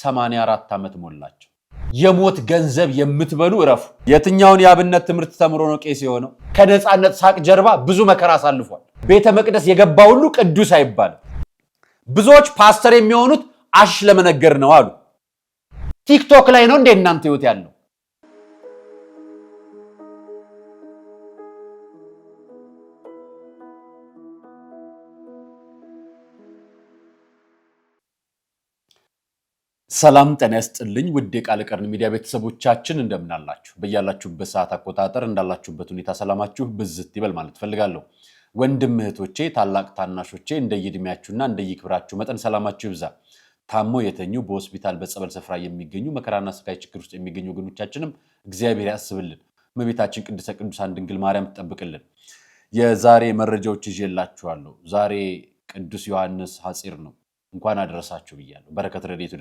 84 ዓመት ሞላቸው። የሞት ገንዘብ የምትበሉ እረፉ። የትኛውን የአብነት ትምህርት ተምሮ ነው ቄስ የሆነው? ከነፃነት ሳቅ ጀርባ ብዙ መከራ አሳልፏል። ቤተ መቅደስ የገባ ሁሉ ቅዱስ አይባልም። ብዙዎች ፓስተር የሚሆኑት አሽ ለመነገር ነው አሉ። ቲክቶክ ላይ ነው እንደ እናንተ ህይወት ያለው? ሰላም ጤና ይስጥልኝ ውድ የቃል ቀርን ሚዲያ ቤተሰቦቻችን እንደምን አላችሁ? በያላችሁበት ሰዓት አቆጣጠር እንዳላችሁበት ሁኔታ ሰላማችሁ ብዝት ይበል ማለት ፈልጋለሁ። ወንድም እህቶቼ፣ ታላቅ ታናሾቼ እንደየእድሜያችሁና እንደየክብራችሁ መጠን ሰላማችሁ ይብዛ። ታሞ የተኙ በሆስፒታል በጸበል ስፍራ የሚገኙ መከራና ስቃይ ችግር ውስጥ የሚገኙ ወገኖቻችንም እግዚአብሔር ያስብልን። እመቤታችን ቅድስተ ቅዱሳን ድንግል ማርያም ትጠብቅልን። የዛሬ መረጃዎች ይዤላችኋለሁ። ዛሬ ቅዱስ ዮሐንስ ሐጺር ነው። እንኳን አደረሳችሁ ብያለሁ። በረከት ረድኤቱ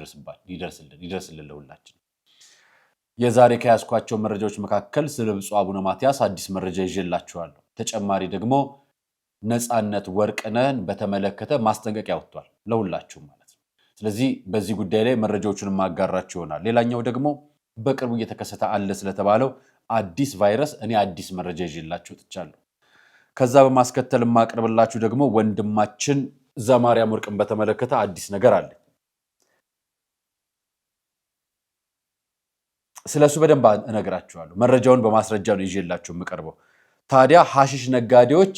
ይደርስልን ለሁላችን። የዛሬ ከያዝኳቸው መረጃዎች መካከል ስለ ብፁዕ አቡነ ማትያስ አዲስ መረጃ ይዤላችኋለሁ። ተጨማሪ ደግሞ ነፃነት ወርቅነህን በተመለከተ ማስጠንቀቂያ ወጥቷል ለሁላችሁም ማለት ነው። ስለዚህ በዚህ ጉዳይ ላይ መረጃዎችን ማጋራችሁ ይሆናል። ሌላኛው ደግሞ በቅርቡ እየተከሰተ አለ ስለተባለው አዲስ ቫይረስ እኔ አዲስ መረጃ ይዤላችሁ ወጥቻለሁ። ከዛ በማስከተል ማቅርብላችሁ ደግሞ ወንድማችን ዘማርያም ወርቅን በተመለከተ አዲስ ነገር አለ። ስለሱ በደንብ እነግራችኋለሁ። መረጃውን በማስረጃ ነው ይዤላችሁ የምቀርበው። ታዲያ ሐሺሽ ነጋዴዎች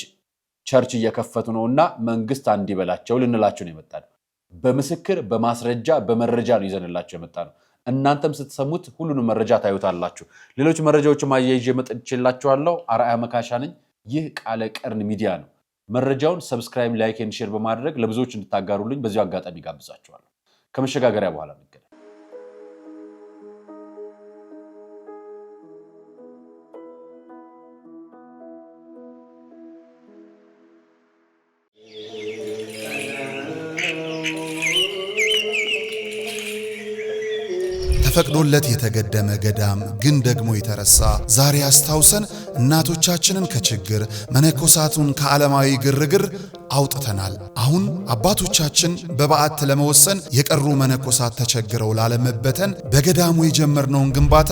ቸርች እየከፈቱ ነውና መንግስት አንዲበላቸው ልንላችሁ ነው የመጣነው። በምስክር በማስረጃ በመረጃ ነው ይዘንላችሁ የመጣነው። እናንተም ስትሰሙት ሁሉንም መረጃ ታዩታላችሁ። ሌሎች መረጃዎችም አያይዤ መጥቼላችኋለሁ። አርአያ መካሻ ነኝ። ይህ ቃለ ቀርን ሚዲያ ነው። መረጃውን ሰብስክራይብ፣ ላይክ ኤንድ ሼር በማድረግ ለብዙዎች እንድታጋሩልኝ በዚሁ አጋጣሚ ጋብዛችኋለሁ። ከመሸጋገሪያ በኋላ እንገናኝ። ተፈቅዶለት የተገደመ ገዳም ግን ደግሞ የተረሳ ዛሬ አስታውሰን እናቶቻችንን ከችግር መነኮሳቱን ከዓለማዊ ግርግር አውጥተናል። አሁን አባቶቻችን በበዓት ለመወሰን የቀሩ መነኮሳት ተቸግረው ላለመበተን በገዳሙ የጀመርነውን ግንባታ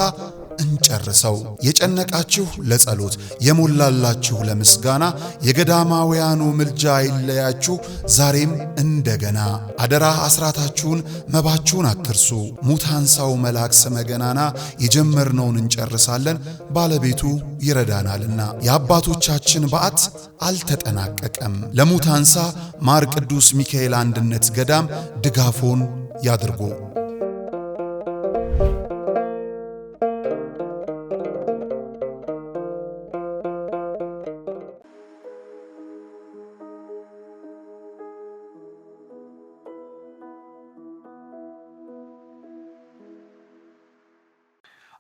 እንጨርሰው። የጨነቃችሁ ለጸሎት የሞላላችሁ ለምስጋና የገዳማውያኑ ምልጃ ይለያችሁ ዛሬም እንደገና። አደራ አስራታችሁን መባችሁን አትርሱ። ሙታንሳው መልአክ ስመ ገናና የጀመርነውን እንጨርሳለን ባለቤቱ ይረዳናልና። የአባቶቻችን በዓት አልተጠናቀቀም። ለሙታንሳ ማር ቅዱስ ሚካኤል አንድነት ገዳም ድጋፎን ያድርጉ።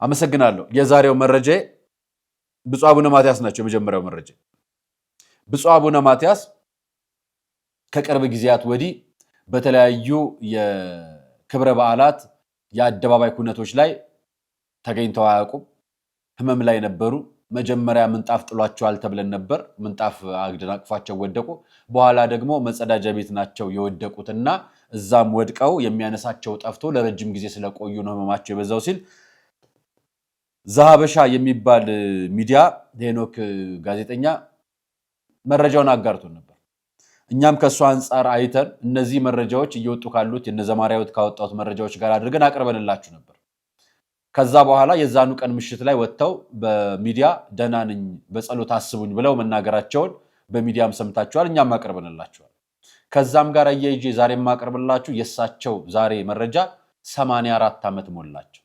አመሰግናለሁ። የዛሬው መረጃ ብፁዕ አቡነ ማትያስ ናቸው። የመጀመሪያው መረጃ ብፁዕ አቡነ ማትያስ ከቅርብ ጊዜያት ወዲህ በተለያዩ የክብረ በዓላት የአደባባይ ኩነቶች ላይ ተገኝተው አያውቁም። ህመም ላይ ነበሩ። መጀመሪያ ምንጣፍ ጥሏቸዋል ተብለን ነበር። ምንጣፍ አደናቅፏቸው ወደቁ። በኋላ ደግሞ መጸዳጃ ቤት ናቸው የወደቁትና እዛም ወድቀው የሚያነሳቸው ጠፍቶ ለረጅም ጊዜ ስለቆዩ ነው ህመማቸው የበዛው ሲል ዛሀበሻ የሚባል ሚዲያ ሄኖክ ጋዜጠኛ መረጃውን አጋርቶን ነበር። እኛም ከሱ አንፃር አይተን እነዚህ መረጃዎች እየወጡ ካሉት የነዘማሪያውት ካወጣው መረጃዎች ጋር አድርገን አቅርበንላችሁ ነበር። ከዛ በኋላ የዛኑ ቀን ምሽት ላይ ወጥተው በሚዲያ ደህና ነኝ በጸሎት አስቡኝ ብለው መናገራቸውን በሚዲያም ሰምታችኋል። እኛም አቅርበንላችኋል። ከዛም ጋር አያይዤ ዛሬም አቅርብላችሁ የሳቸው ዛሬ መረጃ 84 ዓመት ሞላቸው።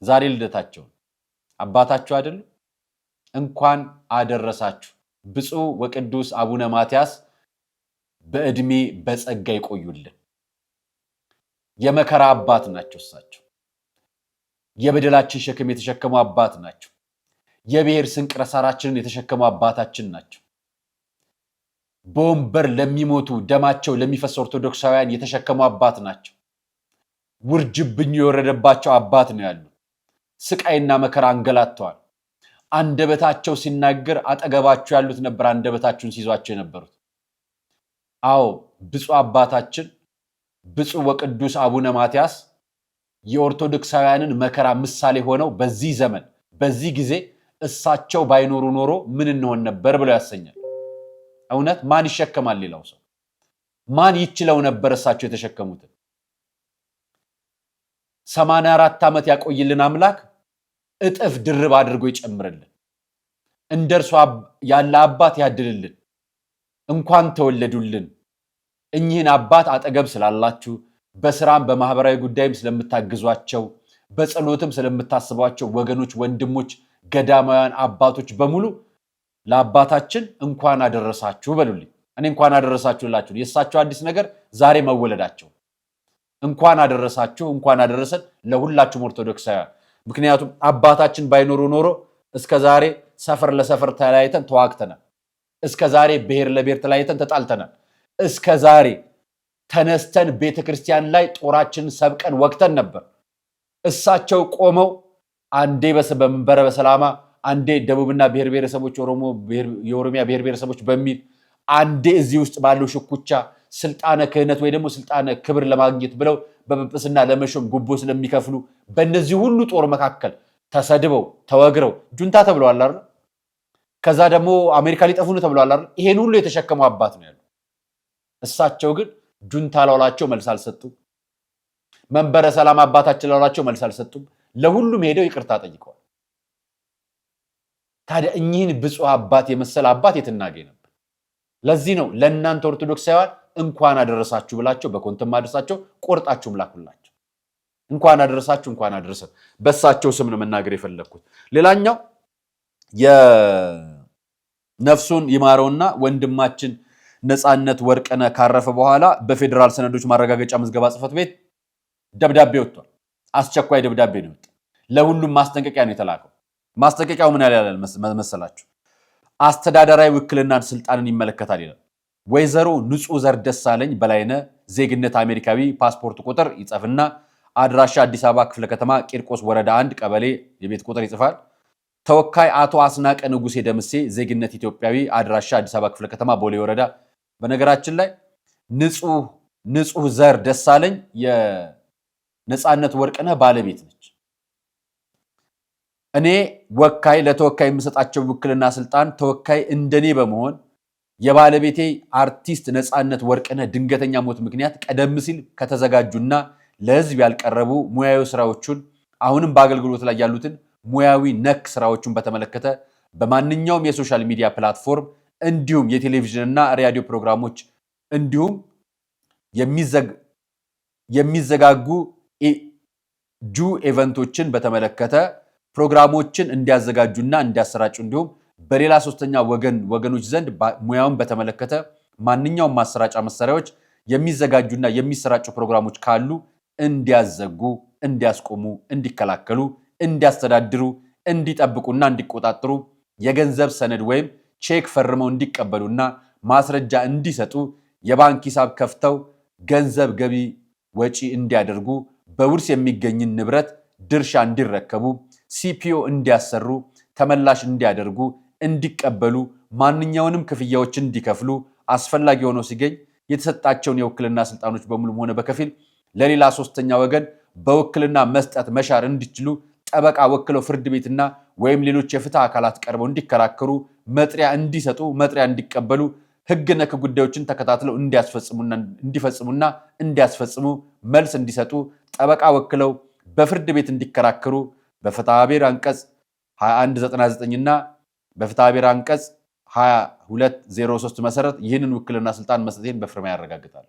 ዛሬ ልደታቸው አባታችሁ አይደሉ? እንኳን አደረሳችሁ። ብፁዕ ወቅዱስ አቡነ ማትያስ በእድሜ በጸጋ ይቆዩልን። የመከራ አባት ናቸው እሳቸው። የበደላችን ሸክም የተሸከሙ አባት ናቸው። የብሔር ስንቅ ረሳራችንን የተሸከሙ አባታችን ናቸው። በወንበር ለሚሞቱ ደማቸው ለሚፈስ ኦርቶዶክሳውያን የተሸከሙ አባት ናቸው። ውርጅብኝ የወረደባቸው አባት ነው ያሉ። ስቃይና መከራ አንገላተዋል። አንደበታቸው ሲናገር አጠገባቸው ያሉት ነበር አንደበታቸውን ሲይዟቸው የነበሩት። አዎ ብፁዕ አባታችን ብፁዕ ወቅዱስ አቡነ ማትያስ የኦርቶዶክሳውያንን መከራ ምሳሌ ሆነው በዚህ ዘመን በዚህ ጊዜ እሳቸው ባይኖሩ ኖሮ ምን እንሆን ነበር ብለው ያሰኛል። እውነት ማን ይሸከማል? ሌላው ሰው ማን ይችለው ነበር? እሳቸው የተሸከሙትን 84 ዓመት ያቆይልን አምላክ እጥፍ ድርብ አድርጎ ይጨምርልን። እንደርሱ ያለ አባት ያድልልን። እንኳን ተወለዱልን። እኚህን አባት አጠገብ ስላላችሁ በስራም በማህበራዊ ጉዳይም ስለምታግዟቸው በጸሎትም ስለምታስቧቸው ወገኖች፣ ወንድሞች፣ ገዳማውያን አባቶች በሙሉ ለአባታችን እንኳን አደረሳችሁ በሉልኝ። እኔ እንኳን አደረሳችሁላችሁ። የእሳቸው አዲስ ነገር ዛሬ መወለዳቸው። እንኳን አደረሳችሁ፣ እንኳን አደረሰን ለሁላችሁም ኦርቶዶክሳውያን። ምክንያቱም አባታችን ባይኖሩ ኖሮ እስከ ዛሬ ሰፈር ለሰፈር ተለያይተን ተዋግተናል። እስከ ዛሬ ብሔር ለብሔር ተለያይተን ተጣልተናል። እስከ ዛሬ ተነስተን ቤተክርስቲያን ላይ ጦራችንን ሰብቀን ወቅተን ነበር። እሳቸው ቆመው አንዴ በመንበረ በሰላማ፣ አንዴ ደቡብና ብሔር ብሔረሰቦች የኦሮሚያ ብሔር ብሔረሰቦች በሚል አንዴ እዚህ ውስጥ ባለው ሽኩቻ ስልጣነ ክህነት ወይ ደግሞ ስልጣነ ክብር ለማግኘት ብለው በጵጵስና ለመሾም ጉቦ ስለሚከፍሉ በእነዚህ ሁሉ ጦር መካከል ተሰድበው ተወግረው ጁንታ ተብለዋል አይደል? ከዛ ደግሞ አሜሪካ ሊጠፉ ነው ተብለዋል አይደል? ይሄን ሁሉ የተሸከመው አባት ነው ያለው። እሳቸው ግን ጁንታ ላውላቸው መልስ አልሰጡም። መንበረ ሰላም አባታችን ላውላቸው መልስ አልሰጡም። ለሁሉም ሄደው ይቅርታ ጠይቀዋል። ታዲያ እኚህን ብፁዕ አባት የመሰለ አባት የትናገኝ ነበር? ለዚህ ነው ለእናንተ ኦርቶዶክሳውያን እንኳን አደረሳችሁ ብላቸው በኮንተም አድርሳቸው ቆርጣችሁም ላኩላቸው። እንኳን አደረሳችሁ፣ እንኳን አደረሰን። በእሳቸው ስም ነው መናገር የፈለግኩት። ሌላኛው የነፍሱን ይማረውና ወንድማችን ነፃነት ወርቅነህ ካረፈ በኋላ በፌዴራል ሰነዶች ማረጋገጫ ምዝገባ ጽሕፈት ቤት ደብዳቤ ወጥቷል። አስቸኳይ ደብዳቤ ነው ወጣው። ለሁሉም ማስጠንቀቂያ ነው የተላከው። ማስጠንቀቂያው ምን ያለ መሰላችሁ? አስተዳደራዊ ውክልናን ስልጣንን ይመለከታል ይላል። ወይዘሮ ንጹህ ዘር ደሳለኝ በላይነህ ዜግነት አሜሪካዊ፣ ፓስፖርት ቁጥር ይጽፍና አድራሻ አዲስ አበባ ክፍለ ከተማ ቂርቆስ ወረዳ 1 ቀበሌ የቤት ቁጥር ይጽፋል። ተወካይ አቶ አስናቀ ንጉሴ ደምሴ ዜግነት ኢትዮጵያዊ፣ አድራሻ አዲስ አበባ ክፍለ ከተማ ቦሌ ወረዳ። በነገራችን ላይ ንጹህ ዘር ደሳለኝ የነፃነት ወርቅነህ ባለቤት ነች። እኔ ወካይ ለተወካይ የምሰጣቸው ውክልና ስልጣን ተወካይ እንደኔ በመሆን የባለቤቴ አርቲስት ነፃነት ወርቅነህ ድንገተኛ ሞት ምክንያት ቀደም ሲል ከተዘጋጁና ለሕዝብ ያልቀረቡ ሙያዊ ስራዎቹን አሁንም በአገልግሎት ላይ ያሉትን ሙያዊ ነክ ስራዎቹን በተመለከተ በማንኛውም የሶሻል ሚዲያ ፕላትፎርም እንዲሁም የቴሌቪዥንና ራዲዮ ፕሮግራሞች እንዲሁም የሚዘጋጉ ኢቨንቶችን በተመለከተ ፕሮግራሞችን እንዲያዘጋጁና እንዲያሰራጩ እንዲሁም በሌላ ሶስተኛ ወገኖች ዘንድ ሙያውን በተመለከተ ማንኛውም ማሰራጫ መሳሪያዎች የሚዘጋጁና የሚሰራጩ ፕሮግራሞች ካሉ እንዲያዘጉ፣ እንዲያስቆሙ፣ እንዲከላከሉ፣ እንዲያስተዳድሩ፣ እንዲጠብቁና እንዲቆጣጠሩ የገንዘብ ሰነድ ወይም ቼክ ፈርመው እንዲቀበሉና ማስረጃ እንዲሰጡ የባንክ ሂሳብ ከፍተው ገንዘብ ገቢ ወጪ እንዲያደርጉ በውርስ የሚገኝን ንብረት ድርሻ እንዲረከቡ ሲፒኦ እንዲያሰሩ ተመላሽ እንዲያደርጉ እንዲቀበሉ ማንኛውንም ክፍያዎችን እንዲከፍሉ አስፈላጊ ሆኖ ሲገኝ የተሰጣቸውን የውክልና ስልጣኖች በሙሉም ሆነ በከፊል ለሌላ ሶስተኛ ወገን በውክልና መስጠት መሻር እንዲችሉ ጠበቃ ወክለው ፍርድ ቤትና ወይም ሌሎች የፍትህ አካላት ቀርበው እንዲከራከሩ መጥሪያ እንዲሰጡ መጥሪያ እንዲቀበሉ ህግ ነክ ጉዳዮችን ተከታትለው እንዲፈጽሙና እንዲያስፈጽሙ መልስ እንዲሰጡ ጠበቃ ወክለው በፍርድ ቤት እንዲከራከሩ በፍትሐብሔር አንቀጽ 2199 እና በፍትሐብሔር አንቀጽ 2203 መሰረት ይህንን ውክልና ስልጣን መስጠቴን በፊርማ ያረጋግጣል።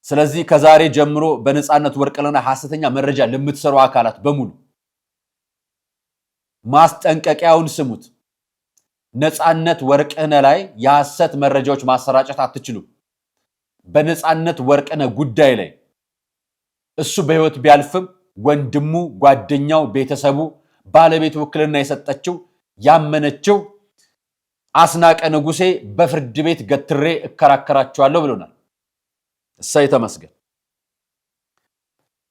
ስለዚህ ከዛሬ ጀምሮ በነፃነት ወርቅነህ ሐሰተኛ መረጃ ለምትሰሩ አካላት በሙሉ ማስጠንቀቂያውን ስሙት። ነፃነት ወርቅነህ ላይ የሐሰት መረጃዎች ማሰራጨት አትችሉም። በነፃነት ወርቅነህ ጉዳይ ላይ እሱ በህይወት ቢያልፍም ወንድሙ፣ ጓደኛው፣ ቤተሰቡ፣ ባለቤቱ ውክልና የሰጠችው ያመነችው አስናቀ ንጉሴ በፍርድ ቤት ገትሬ እከራከራቸዋለሁ ብሎናል። እሰይ ተመስገን።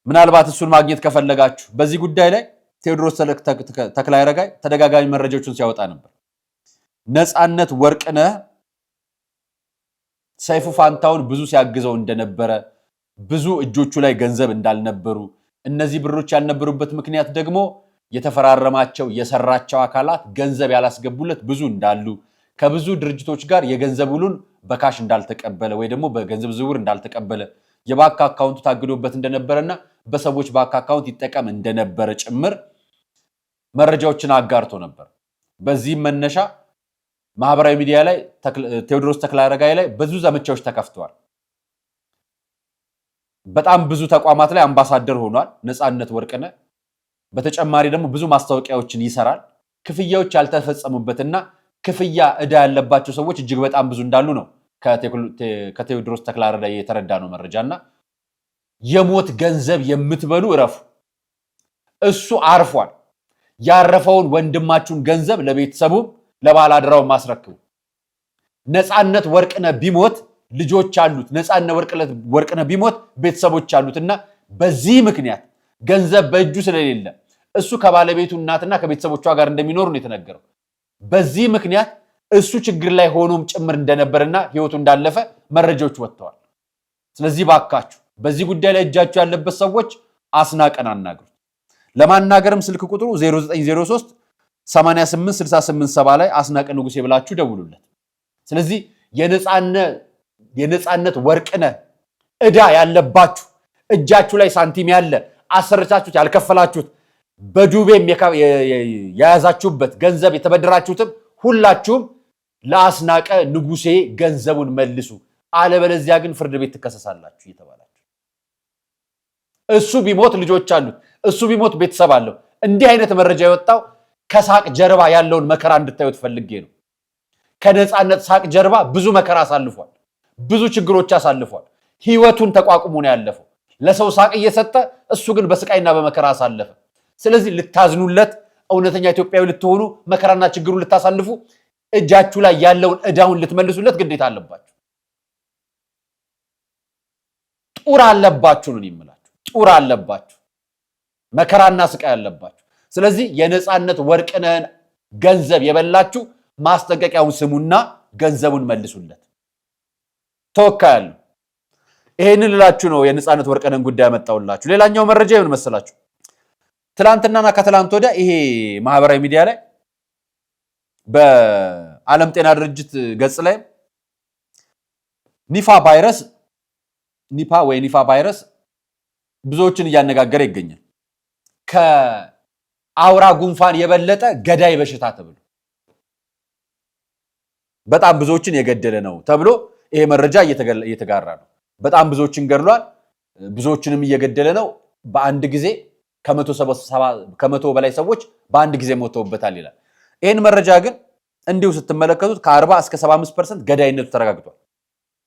ምናልባት እሱን ማግኘት ከፈለጋችሁ በዚህ ጉዳይ ላይ ቴዎድሮስ ተክለሃይረጋይ ተደጋጋሚ መረጃዎችን ሲያወጣ ነበር። ነፃነት ወርቅነህ ሰይፉ ፋንታውን ብዙ ሲያግዘው እንደነበረ፣ ብዙ እጆቹ ላይ ገንዘብ እንዳልነበሩ፣ እነዚህ ብሮች ያልነበሩበት ምክንያት ደግሞ የተፈራረማቸው የሰራቸው አካላት ገንዘብ ያላስገቡለት ብዙ እንዳሉ፣ ከብዙ ድርጅቶች ጋር የገንዘብ ውሉን በካሽ እንዳልተቀበለ ወይ ደግሞ በገንዘብ ዝውውር እንዳልተቀበለ፣ የባንክ አካውንቱ ታግዶበት እንደነበረና በሰዎች ባንክ አካውንት ይጠቀም እንደነበረ ጭምር መረጃዎችን አጋርቶ ነበር። በዚህም መነሻ ማህበራዊ ሚዲያ ላይ ቴዎድሮስ ተክለአረጋይ ላይ ብዙ ዘመቻዎች ተከፍተዋል። በጣም ብዙ ተቋማት ላይ አምባሳደር ሆኗል ነፃነት ወርቅነህ። በተጨማሪ ደግሞ ብዙ ማስታወቂያዎችን ይሰራል። ክፍያዎች ያልተፈጸሙበትና ክፍያ ዕዳ ያለባቸው ሰዎች እጅግ በጣም ብዙ እንዳሉ ነው ከቴዎድሮስ ተክለአረጋይ የተረዳ ነው መረጃና የሞት ገንዘብ የምትበሉ እረፉ። እሱ አርፏል። ያረፈውን ወንድማችሁን ገንዘብ ለቤተሰቡ ለባላደራው ማስረክቡ። ነፃነት ወርቅነህ ቢሞት ልጆች አሉት። ነፃነት ወርቅነህ ቢሞት ቤተሰቦች አሉትና በዚህ ምክንያት ገንዘብ በእጁ ስለሌለ እሱ ከባለቤቱ እናትና ከቤተሰቦቿ ጋር እንደሚኖር ነው የተነገረው። በዚህ ምክንያት እሱ ችግር ላይ ሆኖም ጭምር እንደነበርና ህይወቱ እንዳለፈ መረጃዎች ወጥተዋል። ስለዚህ ባካችሁ በዚህ ጉዳይ ላይ እጃችሁ ያለበት ሰዎች አስናቀን አናግሩት። ለማናገርም ስልክ ቁጥሩ 0903 886870 ላይ አስናቀ ንጉሴ ብላችሁ ደውሉለት። ስለዚህ የነፃነት ወርቅነህ ዕዳ ያለባችሁ እጃችሁ ላይ ሳንቲም ያለ አሰርቻችሁት ያልከፈላችሁት በዱቤም የያዛችሁበት ገንዘብ የተበደራችሁትም ሁላችሁም ለአስናቀ ንጉሴ ገንዘቡን መልሱ፣ አለበለዚያ ግን ፍርድ ቤት ትከሰሳላችሁ እየተባላችሁ። እሱ ቢሞት ልጆች አሉት፣ እሱ ቢሞት ቤተሰብ አለው። እንዲህ አይነት መረጃ የወጣው ከሳቅ ጀርባ ያለውን መከራ እንድታዩት ፈልጌ ነው። ከነፃነት ሳቅ ጀርባ ብዙ መከራ አሳልፏል፣ ብዙ ችግሮች አሳልፏል። ህይወቱን ተቋቁሞ ነው ያለፈው። ለሰው ሳቅ እየሰጠ እሱ ግን በስቃይና በመከራ አሳለፈ። ስለዚህ ልታዝኑለት፣ እውነተኛ ኢትዮጵያዊ ልትሆኑ፣ መከራና ችግሩን ልታሳልፉ፣ እጃችሁ ላይ ያለውን ዕዳውን ልትመልሱለት ግዴታ አለባችሁ። ጡር አለባችሁ ነው የምላችሁ። ጡር አለባችሁ፣ መከራና ስቃይ አለባችሁ። ስለዚህ የነፃነት ወርቅነህን ገንዘብ የበላችሁ ማስጠንቀቂያውን ስሙና ገንዘቡን መልሱለት። ተወካያለሁ። ይሄንን ልላችሁ ነው የነፃነት ወርቅነህን ጉዳይ ያመጣውላችሁ። ሌላኛው መረጃ ምን መሰላችሁ? ትላንትናና ከትላንት ወዲያ ይሄ ማህበራዊ ሚዲያ ላይ በዓለም ጤና ድርጅት ገጽ ላይ ኒፓ ቫይረስ ብዙዎችን እያነጋገረ ይገኛል። ከአውራ ጉንፋን የበለጠ ገዳይ በሽታ ተብሎ በጣም ብዙዎችን የገደለ ነው ተብሎ ይሄ መረጃ እየተጋራ ነው። በጣም ብዙዎችን ገድሏል፣ ብዙዎችንም እየገደለ ነው። በአንድ ጊዜ ከመቶ በላይ ሰዎች በአንድ ጊዜ ሞተውበታል ይላል። ይህን መረጃ ግን እንዲሁ ስትመለከቱት ከ40 እስከ 75% ገዳይነቱ ተረጋግጧል።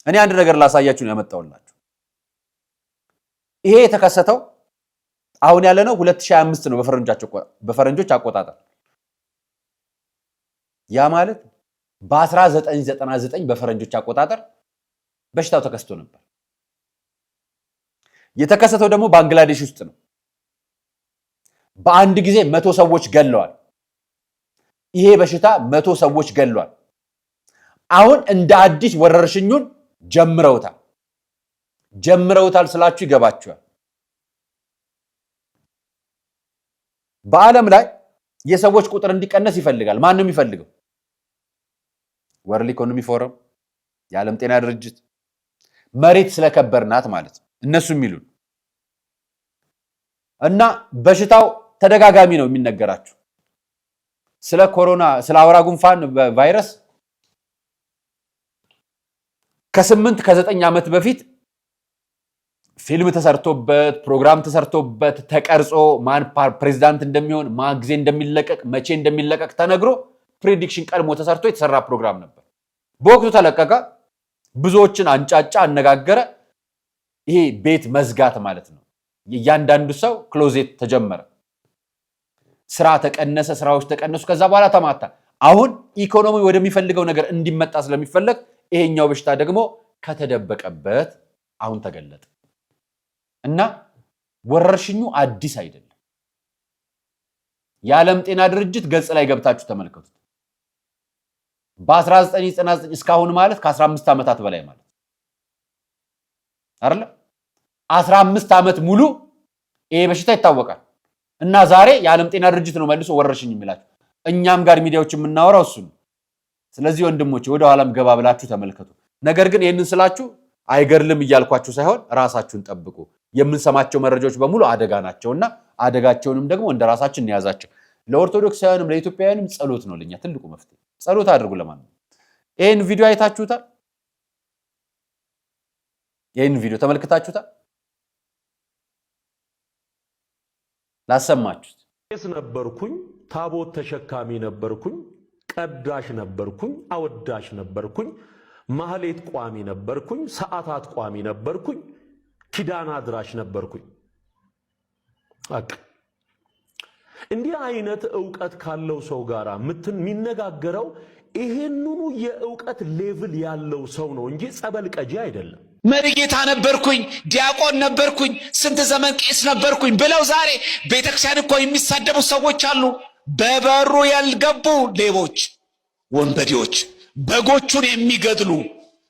እኔ አንድ ነገር ላሳያችሁ ነው ያመጣውላችሁ። ይሄ የተከሰተው አሁን ያለነው 2025 ነው በፈረንጆች አቆጣጠር። ያ ማለት በ1999 በፈረንጆች አቆጣጠር በሽታው ተከስቶ ነበር። የተከሰተው ደግሞ ባንግላዴሽ ውስጥ ነው። በአንድ ጊዜ 100 ሰዎች ገለዋል። ይሄ በሽታ 100 ሰዎች ገለዋል። አሁን እንደ አዲስ ወረርሽኙን ጀምረውታል ስላችሁ ይገባችኋል። በዓለም ላይ የሰዎች ቁጥር እንዲቀነስ ይፈልጋል። ማንም ይፈልገው? ወርልድ ኢኮኖሚ ፎረም፣ የዓለም ጤና ድርጅት፣ መሬት ስለከበርናት ማለት ነው እነሱ የሚሉን እና በሽታው ተደጋጋሚ ነው የሚነገራችሁ። ስለ ኮሮና ስለ አውራ ጉንፋን ቫይረስ ከ8 ከ9 ዓመት በፊት ፊልም ተሰርቶበት ፕሮግራም ተሰርቶበት ተቀርጾ ማን ፕሬዝዳንት እንደሚሆን ማን ጊዜ እንደሚለቀቅ መቼ እንደሚለቀቅ ተነግሮ ፕሬዲክሽን ቀድሞ ተሰርቶ የተሰራ ፕሮግራም ነበር። በወቅቱ ተለቀቀ። ብዙዎችን አንጫጫ፣ አነጋገረ። ይሄ ቤት መዝጋት ማለት ነው። እያንዳንዱ ሰው ክሎዜት ተጀመረ። ስራ ተቀነሰ፣ ስራዎች ተቀነሱ። ከዛ በኋላ ተማታ። አሁን ኢኮኖሚ ወደሚፈልገው ነገር እንዲመጣ ስለሚፈለግ ይሄኛው በሽታ ደግሞ ከተደበቀበት አሁን ተገለጠ እና ወረርሽኙ አዲስ አይደለም። የዓለም ጤና ድርጅት ገጽ ላይ ገብታችሁ ተመልከቱት። በ1999 እስካሁን ማለት ከ15 ዓመታት በላይ ማለት አይደል? 15 ዓመት ሙሉ ይሄ በሽታ ይታወቃል። እና ዛሬ የዓለም ጤና ድርጅት ነው መልሶ ወረርሽኝ የሚላቸው። እኛም ጋር ሚዲያዎች የምናወራው እሱ ነው። ስለዚህ ወንድሞቼ ወደ ኋላም ገባ ብላችሁ ተመልከቱ። ነገር ግን ይህንን ስላችሁ አይገርልም እያልኳችሁ ሳይሆን ራሳችሁን ጠብቁ። የምንሰማቸው መረጃዎች በሙሉ አደጋ ናቸውና አደጋቸውንም ደግሞ እንደራሳችን እንያዛቸው። ለኦርቶዶክሳውያንም ለኢትዮጵያውያንም ጸሎት ነው ለኛ ትልቁ መፍትሄ። ጸሎት አድርጉ። ለማን ይሄን ቪዲዮ አይታችሁታል? ይሄን ቪዲዮ ተመልክታችሁታል? ላሰማችሁት። ቄስ ነበርኩኝ፣ ታቦት ተሸካሚ ነበርኩኝ፣ ቀዳሽ ነበርኩኝ፣ አወዳሽ ነበርኩኝ፣ ማህሌት ቋሚ ነበርኩኝ፣ ሰዓታት ቋሚ ነበርኩኝ፣ ኪዳን አድራሽ ነበርኩኝ። እንዲህ አይነት ዕውቀት ካለው ሰው ጋር የሚነጋገረው ይሄንኑ የዕውቀት ሌቭል ያለው ሰው ነው እንጂ ጸበል ቀጂ አይደለም። መሪጌታ ነበርኩኝ፣ ዲያቆን ነበርኩኝ፣ ስንት ዘመን ቄስ ነበርኩኝ ብለው ዛሬ ቤተክርስቲያን እኮ የሚሳደቡ ሰዎች አሉ። በበሩ ያልገቡ ሌቦች፣ ወንበዴዎች፣ በጎቹን የሚገድሉ፣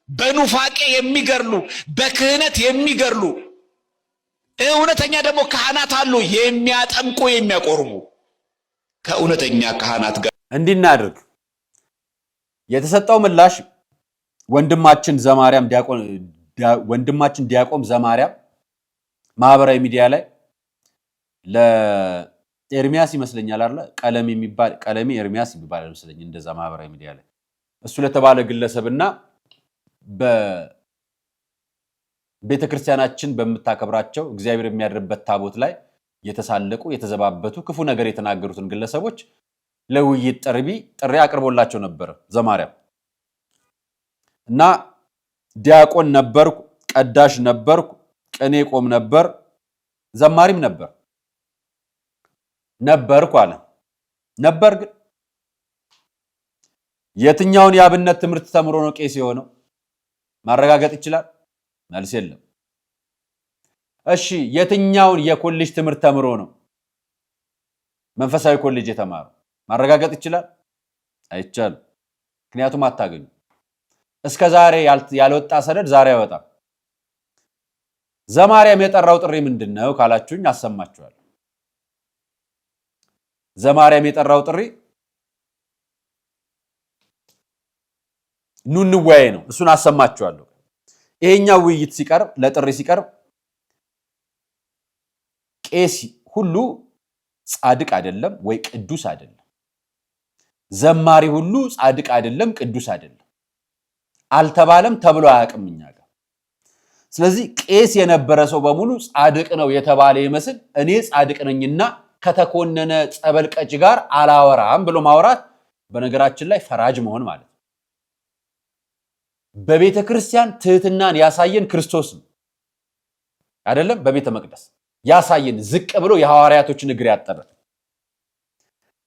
በኑፋቄ የሚገድሉ፣ በክህነት የሚገድሉ። እውነተኛ ደግሞ ካህናት አሉ የሚያጠምቁ የሚያቆርቡ። ከእውነተኛ ካህናት ጋር እንድናድርግ የተሰጠው ምላሽ ወንድማችን ዲያቆን ዘማርያም ማህበራዊ ሚዲያ ላይ ለኤርሚያስ ይመስለኛል አይደል ቀለሜ ኤርሚያስ ይባላል መስለኝ እንደዛ ማህበራዊ ሚዲያ ላይ እሱ ለተባለ ግለሰብና በቤተክርስቲያናችን በመታከብራቸው እግዚአብሔር የሚያድርበት ታቦት ላይ የተሳለቁ የተዘባበቱ ክፉ ነገር የተናገሩትን ግለሰቦች ለውይይት ጥሪ አቅርቦላቸው ነበር ዘማርያም። እና ዲያቆን ነበርኩ፣ ቀዳሽ ነበርኩ፣ ቅኔ ቆም ነበር፣ ዘማሪም ነበርኩ አለ። ነበር ግን የትኛውን የአብነት ትምህርት ተምሮ ነው ቄስ የሆነው? ማረጋገጥ ይችላል? መልስ የለም። እሺ የትኛውን የኮሌጅ ትምህርት ተምሮ ነው መንፈሳዊ ኮሌጅ የተማረው? ማረጋገጥ ይችላል? አይቻልም። ምክንያቱም አታገኙ። እስከ ዛሬ ያልወጣ ሰነድ ዛሬ አይወጣም። ዘማርያም የጠራው ጥሪ ምንድነው ካላችሁኝ አሰማችኋለሁ። ዘማርያም የጠራው ጥሪ ኑ እንወያይ ነው። እሱን አሰማችኋለሁ። ይሄኛው ውይይት ሲቀርብ ለጥሪ ሲቀርብ ቄስ ሁሉ ጻድቅ አይደለም ወይ ቅዱስ አይደለም፣ ዘማሪ ሁሉ ጻድቅ አይደለም ቅዱስ አይደለም አልተባለም፣ ተብሎ አያውቅም እኛ ጋር። ስለዚህ ቄስ የነበረ ሰው በሙሉ ጻድቅ ነው የተባለ ይመስል እኔ ጻድቅ ነኝና ከተኮነነ ጸበል ቀጭ ጋር አላወራም ብሎ ማውራት በነገራችን ላይ ፈራጅ መሆን ማለት ነው። በቤተ ክርስቲያን ትህትናን ያሳየን ክርስቶስ ነው አይደለም? በቤተ መቅደስ ያሳየን ዝቅ ብሎ የሐዋርያቶችን እግር ያጠበ።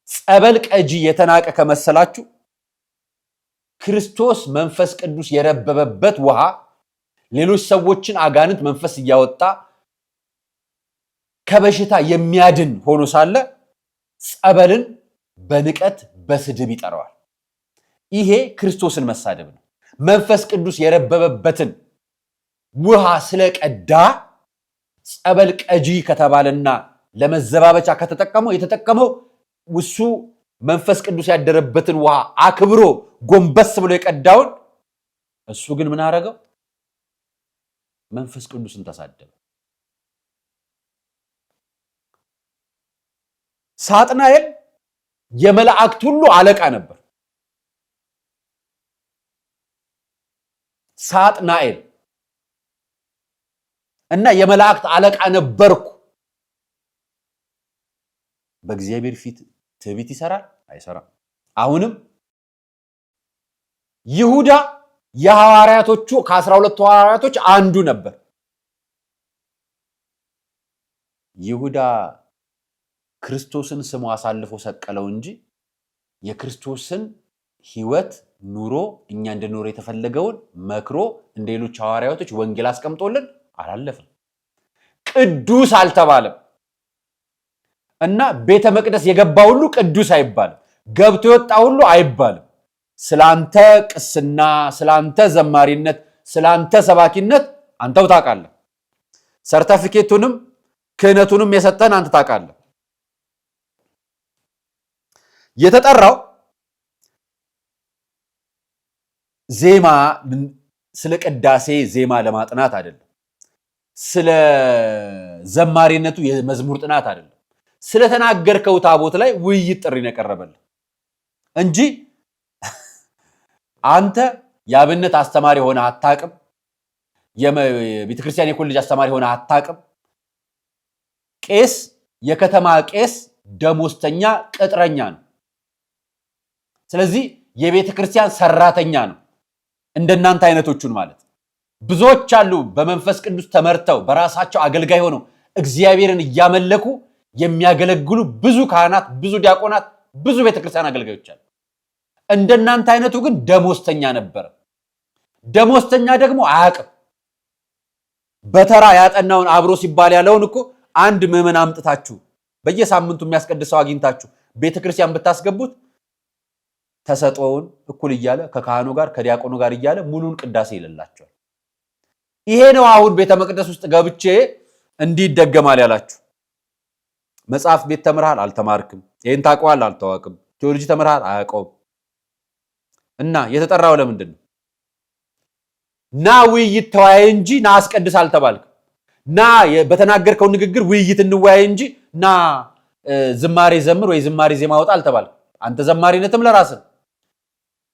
ጸበል ቀጂ የተናቀ ከመሰላችሁ ክርስቶስ መንፈስ ቅዱስ የረበበበት ውሃ ሌሎች ሰዎችን አጋንንት መንፈስ እያወጣ ከበሽታ የሚያድን ሆኖ ሳለ ጸበልን በንቀት በስድብ ይጠራዋል። ይሄ ክርስቶስን መሳደብ ነው። መንፈስ ቅዱስ የረበበበትን ውሃ ስለቀዳ ጸበል ቀጂ ከተባለና ለመዘባበቻ የተጠቀመው እሱ መንፈስ ቅዱስ ያደረበትን ውሃ አክብሮ ጎንበስ ብሎ የቀዳውን እሱ ግን ምን አረገው? መንፈስ ቅዱስን ተሳደበ። ሳጥናኤል የመላእክት ሁሉ አለቃ ነበር። ሳጥናኤል እና የመላእክት አለቃ ነበርኩ። በእግዚአብሔር ፊት ትዕቢት ይሰራል? አይሰራም። አሁንም ይሁዳ የሐዋርያቶቹ ከ12 ሐዋርያቶች አንዱ ነበር። ይሁዳ ክርስቶስን ስሙ አሳልፎ ሰቀለው እንጂ የክርስቶስን ሕይወት ኑሮ እኛ እንድንኖር የተፈለገውን መክሮ እንደ ሌሎች ሐዋርያቶች ወንጌል አስቀምጦልን አላለፈም። ቅዱስ አልተባለም። እና ቤተ መቅደስ የገባ ሁሉ ቅዱስ አይባልም። ገብቶ የወጣ ሁሉ አይባልም። ስላንተ ቅስና፣ ስላንተ ዘማሪነት፣ ስላንተ ሰባኪነት አንተው ታውቃለህ። ሰርተፊኬቱንም ክህነቱንም የሰጠን አንተ ታውቃለህ። የተጠራው ዜማ ስለ ቅዳሴ ዜማ ለማጥናት አይደለም። ስለ ዘማሪነቱ የመዝሙር ጥናት አይደለም። ስለተናገርከው ታቦት ላይ ውይይት ጥሪ ነው ያቀረበልህ እንጂ አንተ የአብነት አስተማሪ ሆነ አታውቅም። የቤተክርስቲያን የኮሌጅ አስተማሪ ሆነ አታውቅም። ቄስ የከተማ ቄስ ደሞዝተኛ ቅጥረኛ ነው። ስለዚህ የቤተክርስቲያን ሰራተኛ ነው። እንደናንተ አይነቶቹን ማለት ብዙዎች አሉ በመንፈስ ቅዱስ ተመርተው በራሳቸው አገልጋይ ሆነው እግዚአብሔርን እያመለኩ የሚያገለግሉ ብዙ ካህናት፣ ብዙ ዲያቆናት፣ ብዙ ቤተክርስቲያን አገልጋዮች አሉ። እንደናንተ አይነቱ ግን ደሞዝተኛ ነበር። ደሞዝተኛ ደግሞ አያውቅም። በተራ ያጠናውን አብሮ ሲባል ያለውን እኮ አንድ ምዕመን አምጥታችሁ በየሳምንቱ የሚያስቀድሰው አግኝታችሁ ቤተክርስቲያን ብታስገቡት ተሰጥኦውን እኩል እያለ ከካህኑ ጋር ከዲያቆኑ ጋር እያለ ሙሉን ቅዳሴ ይልላቸዋል። ይሄ ነው አሁን ቤተ መቅደስ ውስጥ ገብቼ እንዲህ ይደገማል ያላችሁ። መጽሐፍ ቤት ተምርሃል፣ አልተማርክም። ይሄን ታውቀዋል፣ አልታወቅም። ቴዎሎጂ ተምርሃል፣ አያውቀውም። እና የተጠራው ለምንድን ነው? ና ውይይት ተወያይ እንጂ ና አስቀድስ አልተባልክም። ና በተናገርከው ንግግር ውይይት እንወያይ እንጂ ና ዝማሬ ዘምር ወይ ዝማሬ ዜማ ወጣ አልተባልክም። አንተ ዘማሪነትም ለራስህ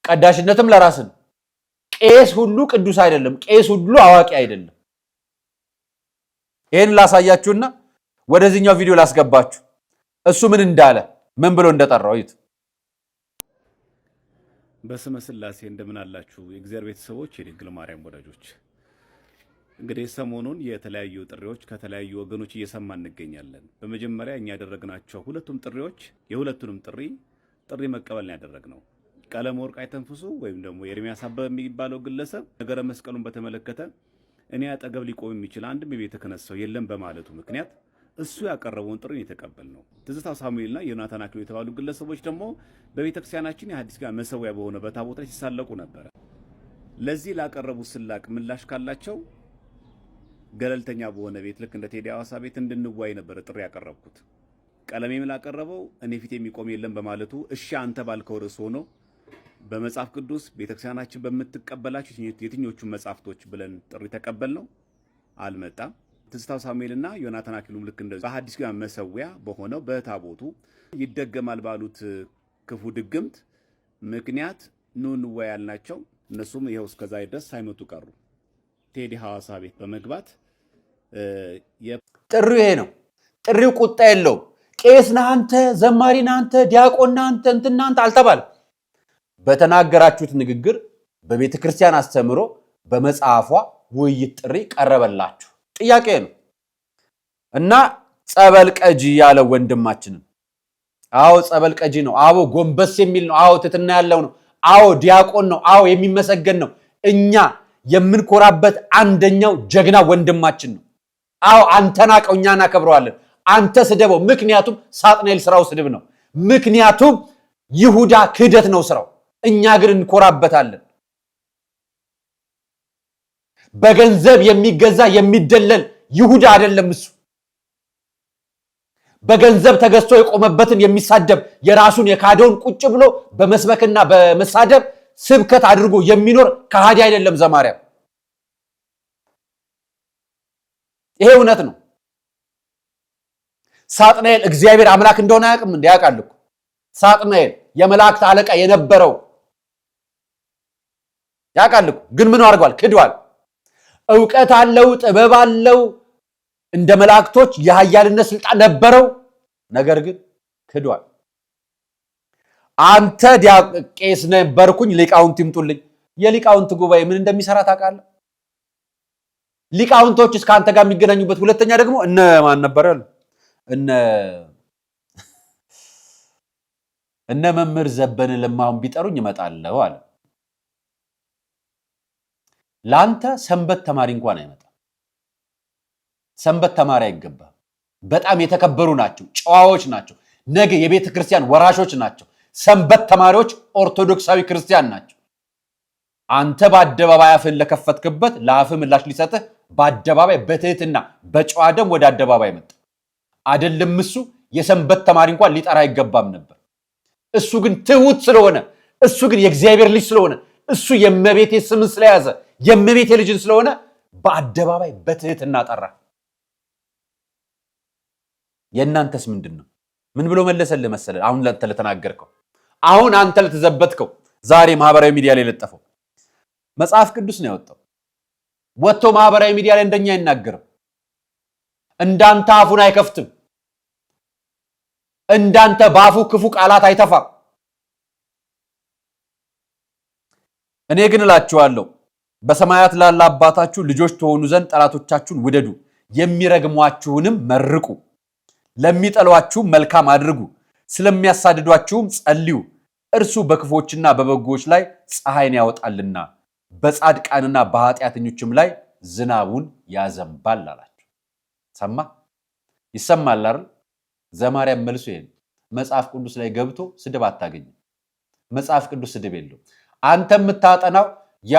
ቀዳሽነትም ለራስህ። ቄስ ሁሉ ቅዱስ አይደለም። ቄስ ሁሉ አዋቂ አይደለም። ይሄን ላሳያችሁና ወደዚህኛው ቪዲዮ ላስገባችሁ። እሱ ምን እንዳለ ምን ብሎ እንደጠራው ይት በስመ ሥላሴ እንደምን አላችሁ የእግዚአብሔር ቤተሰቦች፣ የድንግል ማርያም ወዳጆች። እንግዲህ ሰሞኑን የተለያዩ ጥሪዎች ከተለያዩ ወገኖች እየሰማን እንገኛለን። በመጀመሪያ እኛ ያደረግናቸው ሁለቱም ጥሪዎች የሁለቱንም ጥሪ መቀበል ነው ያደረግነው። ቀለም ወርቅ አይተንፍሱ ወይም ደግሞ ኤርሚያስ አበበ የሚባለው ግለሰብ ነገረ መስቀሉን በተመለከተ እኔ አጠገብ ሊቆም የሚችል አንድም የቤተ ክህነት ሰው የለም በማለቱ ምክንያት እሱ ያቀረበውን ጥሪ የተቀበልነው። ትዝታው ሳሙኤልና ዮናታን አክሊሉ የተባሉ ግለሰቦች ደግሞ በቤተክርስቲያናችን የሐዲስ ኪዳን መሰዊያ በሆነ በታቦት ላይ ሲሳለቁ ነበር። ለዚህ ላቀረቡት ስላቅ ምላሽ ካላቸው ገለልተኛ በሆነ ቤት ልክ እንደ ቴዲ አዋሳ ቤት እንድንዋይ ነበር ጥሪ ያቀረብኩት። ቀለሜም ላቀረበው እኔ ፊት የሚቆም የለም በማለቱ እሺ አንተ ባልከው ርዕስ ሆኖ በመጽሐፍ ቅዱስ ቤተክርስቲያናችን በምትቀበላቸው የትኞቹ መጽሐፍቶች ብለን ጥሪ ተቀበልነው። አልመጣም። ትዝታው ሳሙኤልና ዮናታን አክሊሉም ልክ እንደዚህ በሐዲስ ኪዳን መሰዊያ በሆነው በታቦቱ ይደገማል ባሉት ክፉ ድግምት ምክንያት ኑ እንወያይ ያልናቸው እነሱም ይኸው እስከዛሬ ድረስ ሳይመጡ ቀሩ። ቴዲ ሐዋሳ ቤት በመግባት ጥሪው ይሄ ነው። ጥሪው ቁጣ የለውም። ቄስ ነህ አንተ፣ ዘማሪ ነህ አንተ፣ ዲያቆን ነህ አንተ፣ እንትን ነህ አንተ አልተባለም። በተናገራችሁት ንግግር በቤተ ክርስቲያን አስተምሮ በመጽሐፏ ውይይት ጥሪ ቀረበላችሁ። ጥያቄ ነው እና ጸበል ቀጂ ያለው ወንድማችንን፣ አዎ ጸበል ቀጂ ነው፣ አዎ ጎንበስ የሚል ነው፣ አዎ ትትና ያለው ነው፣ አዎ ዲያቆን ነው፣ አዎ የሚመሰገን ነው። እኛ የምንኮራበት አንደኛው ጀግና ወንድማችን ነው። አዎ አንተ ናቀው፣ እኛ እናከብረዋለን። አንተ ስደበው፣ ምክንያቱም ሳጥናኤል ስራው ስድብ ነው። ምክንያቱም ይሁዳ ክህደት ነው ስራው። እኛ ግን እንኮራበታለን። በገንዘብ የሚገዛ የሚደለል ይሁዳ አይደለም እሱ። በገንዘብ ተገዝቶ የቆመበትን የሚሳደብ የራሱን የካደውን ቁጭ ብሎ በመስበክና በመሳደብ ስብከት አድርጎ የሚኖር ከሃዲ አይደለም ዘማሪያም። ይሄ እውነት ነው። ሳጥናኤል እግዚአብሔር አምላክ እንደሆነ አያውቅም እንዴ? ያውቃል እኮ። ሳጥናኤል የመላእክት አለቃ የነበረው ያውቃል እኮ። ግን ምን አድርጓል? ክዷል። ዕውቀት አለው፣ ጥበብ አለው፣ እንደ መላእክቶች የኃያልነት ስልጣን ነበረው። ነገር ግን ክዷል። አንተ ቄስ ነበርኩኝ ሊቃውንት ይምጡልኝ። የሊቃውንት ጉባኤ ምን እንደሚሰራ ታውቃለህ? ሊቃውንቶች እስከ አንተ ጋር የሚገናኙበት። ሁለተኛ ደግሞ እነ ማን ነበር ያለው? እነ መምህር ዘበነ ለማሁን ቢጠሩኝ እመጣለሁ አለ። ላንተ ሰንበት ተማሪ እንኳን አይመጣም። ሰንበት ተማሪ አይገባም። በጣም የተከበሩ ናቸው፣ ጨዋዎች ናቸው፣ ነገ የቤተ ክርስቲያን ወራሾች ናቸው። ሰንበት ተማሪዎች ኦርቶዶክሳዊ ክርስቲያን ናቸው። አንተ በአደባባይ አፍን ለከፈትክበት ለአፍ ምላሽ ሊሰጥህ በአደባባይ በትህትና በጨዋ ደም ወደ አደባባይ መጣ። አይደለም እሱ የሰንበት ተማሪ እንኳን ሊጠራ አይገባም ነበር። እሱ ግን ትሁት ስለሆነ፣ እሱ ግን የእግዚአብሔር ልጅ ስለሆነ፣ እሱ የእመቤቴ ስም ስለያዘ የእመቤቴ ልጅ ስለሆነ በአደባባይ በትህትና ጠራ። የእናንተስ ምንድነው? ምን ብሎ መለሰልህ መሰለህ? አሁን ለአንተ ለተናገርከው፣ አሁን አንተ ለተዘበትከው፣ ዛሬ ማህበራዊ ሚዲያ ላይ ለጠፈው መጽሐፍ ቅዱስ ነው ያወጣው። ወጥቶ ማህበራዊ ሚዲያ ላይ እንደኛ አይናገርም። እንዳንተ አፉን አይከፍትም። እንዳንተ ባፉ ክፉ ቃላት አይተፋም። እኔ ግን እላችኋለሁ በሰማያት ላለ አባታችሁ ልጆች ትሆኑ ዘንድ ጠላቶቻችሁን ውደዱ፣ የሚረግሟችሁንም መርቁ፣ ለሚጠሏችሁም መልካም አድርጉ፣ ስለሚያሳድዷችሁም ጸልዩ። እርሱ በክፎችና በበጎዎች ላይ ፀሐይን ያወጣልና በጻድቃንና በኃጢአተኞችም ላይ ዝናቡን ያዘንባል አላቸው። ሰማ ይሰማል አይደል? ዘማርያም መልሶ ይሄን መጽሐፍ ቅዱስ ላይ ገብቶ ስድብ አታገኝም። መጽሐፍ ቅዱስ ስድብ የለው። አንተ የምታጠናው ያ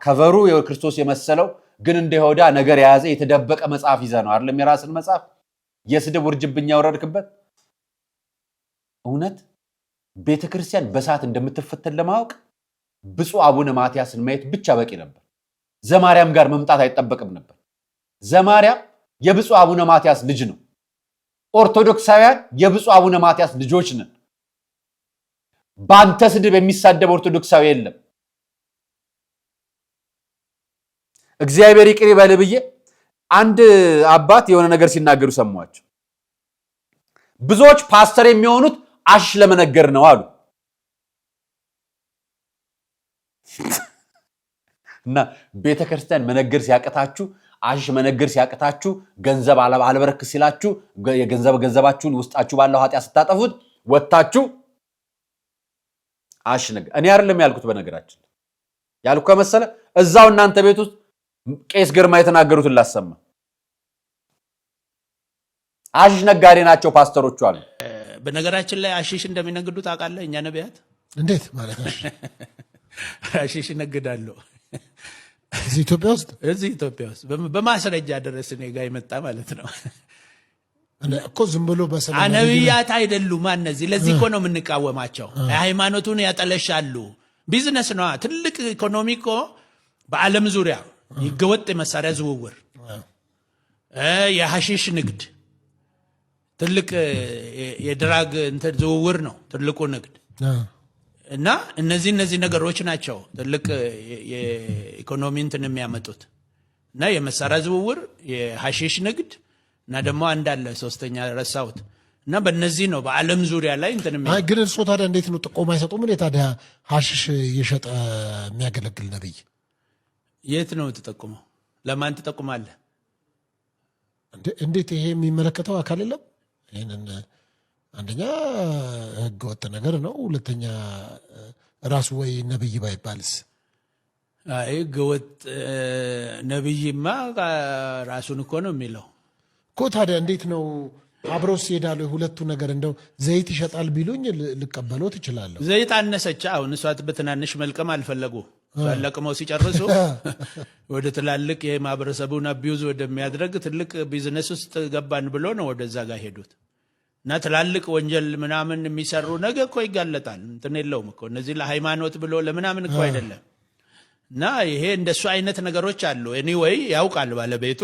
ከቨሩ የክርስቶስ የመሰለው ግን እንደ ይሁዳ ነገር የያዘ የተደበቀ መጽሐፍ ይዘህ ነው አይደለም? የራስን መጽሐፍ የስድብ ውርጅብኝ ያወረድክበት። እውነት ቤተክርስቲያን በሰዓት እንደምትፈተን ለማወቅ ብፁዕ አቡነ ማትያስን ማየት ብቻ በቂ ነበር። ዘማርያም ጋር መምጣት አይጠበቅም ነበር። ዘማርያም የብፁዕ አቡነ ማትያስ ልጅ ነው። ኦርቶዶክሳውያን የብፁዕ አቡነ ማትያስ ልጆች ነን። በአንተ ስድብ የሚሳደብ ኦርቶዶክሳዊ የለም። እግዚአብሔር ይቅር ይበል ብዬ አንድ አባት የሆነ ነገር ሲናገሩ ሰማኋቸው። ብዙዎች ፓስተር የሚሆኑት አሽ ለመነገር ነው አሉ። እና ቤተክርስቲያን መነገር ሲያቀታችሁ፣ አሽ መነገር ሲያቀታችሁ፣ ገንዘብ አልበረክ ሲላችሁ፣ ገንዘባችሁን ውስጣችሁ ባለው ኃጢአት ስታጠፉት ወጣችሁ አሽ ነገር። እኔ አይደለም ያልኩት፣ በነገራችን ያልኩ ከመሰለ እዛው እናንተ ቤት ውስጥ ቄስ ግርማ የተናገሩትን ላሰማ። አሽሽ ነጋዴ ናቸው ፓስተሮቹ አሉ። በነገራችን ላይ አሽሽ እንደሚነግዱ ታውቃለህ? እኛ ነቢያት እንዴት ማለት ነው? አሽሽ ነግዳለሁ እዚህ ኢትዮጵያ ውስጥ በማስረጃ ድረስ እኔ ጋር የመጣ ማለት ነው እኮ። ዝም ብሎ በሰላም ነቢያት አይደሉም እነዚህ። ለዚህ እኮ ነው የምንቃወማቸው። ሃይማኖቱን ያጠለሻሉ። ቢዝነስ ነው፣ ትልቅ ኢኮኖሚ እኮ በዓለም ዙሪያ ይገወጥ የመሳሪያ ዝውውር፣ የሐሺሽ ንግድ፣ ትልቅ የድራግ ዝውውር ነው ትልቁ ንግድ። እና እነዚህ ነገሮች ናቸው ትልቅ የኢኮኖሚ እንትን የሚያመጡት። እና የመሳሪያ ዝውውር፣ የሐሺሽ ንግድ እና ደግሞ አንዳለ ሶስተኛ ረሳሁት። እና በእነዚህ ነው በዓለም ዙሪያ ላይ እንትን ግን እርሶ ታዲያ እንዴት ነው ጥቆማ አይሰጡም? እንዴ ታዲያ ሐሺሽ እየሸጠ የሚያገለግል ነብይ የት ነው ተጠቁመው? ለማን ትጠቁማለህ? እንዴት ይሄ የሚመለከተው አካል የለም? ይሄንን አንደኛ ህገ ወጥ ነገር ነው። ሁለተኛ ራሱ ወይ ነብይ ባይባልስ? ህገ ወጥ ነብይማ ራሱን እኮ ነው የሚለው እኮ። ታዲያ እንዴት ነው አብረው ሲሄዳሉ? ሁለቱ ነገር እንደው ዘይት ይሸጣል ቢሉኝ ልቀበለው ትችላለሁ። ዘይት አነሰቻ። አሁን እሷት በትናንሽ መልቀም አልፈለጉ። ለቅመው ሲጨርሱ ወደ ትላልቅ የማህበረሰቡን አቢዩዝ ወደሚያድረግ ትልቅ ቢዝነስ ውስጥ ገባን ብሎ ነው ወደዛ ጋር ሄዱት። እና ትላልቅ ወንጀል ምናምን የሚሰሩ ነገ እኮ ይጋለጣል። እንትን የለውም እኮ እነዚህ ለሃይማኖት ብሎ ለምናምን እኮ አይደለም። እና ይሄ እንደሱ አይነት ነገሮች አሉ። ኤኒዌይ ያውቃል ባለቤቱ።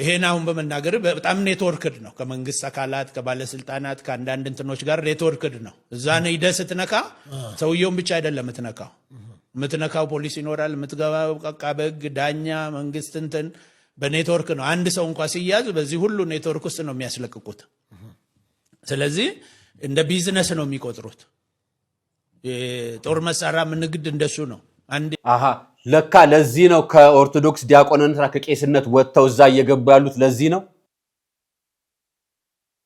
ይሄን አሁን በመናገር በጣም ኔትወርክድ ነው ከመንግስት አካላት ከባለስልጣናት ከአንዳንድ እንትኖች ጋር ኔትወርክድ ነው። እዛ ሄደህ ስትነካ ሰውየውን ብቻ አይደለም የምትነካው ፖሊስ ይኖራል፣ የምትገባው አቃቤ ሕግ፣ ዳኛ፣ መንግስት እንትን በኔትወርክ ነው። አንድ ሰው እንኳን ሲያዝ በዚህ ሁሉ ኔትወርክ ውስጥ ነው የሚያስለቅቁት። ስለዚህ እንደ ቢዝነስ ነው የሚቆጥሩት። የጦር መሳሪያ ንግድ እንደሱ ነው። ለካ ለዚህ ነው ከኦርቶዶክስ ዲያቆንነትና ከቄስነት ወጥተው እዛ እየገቡ ያሉት። ለዚህ ነው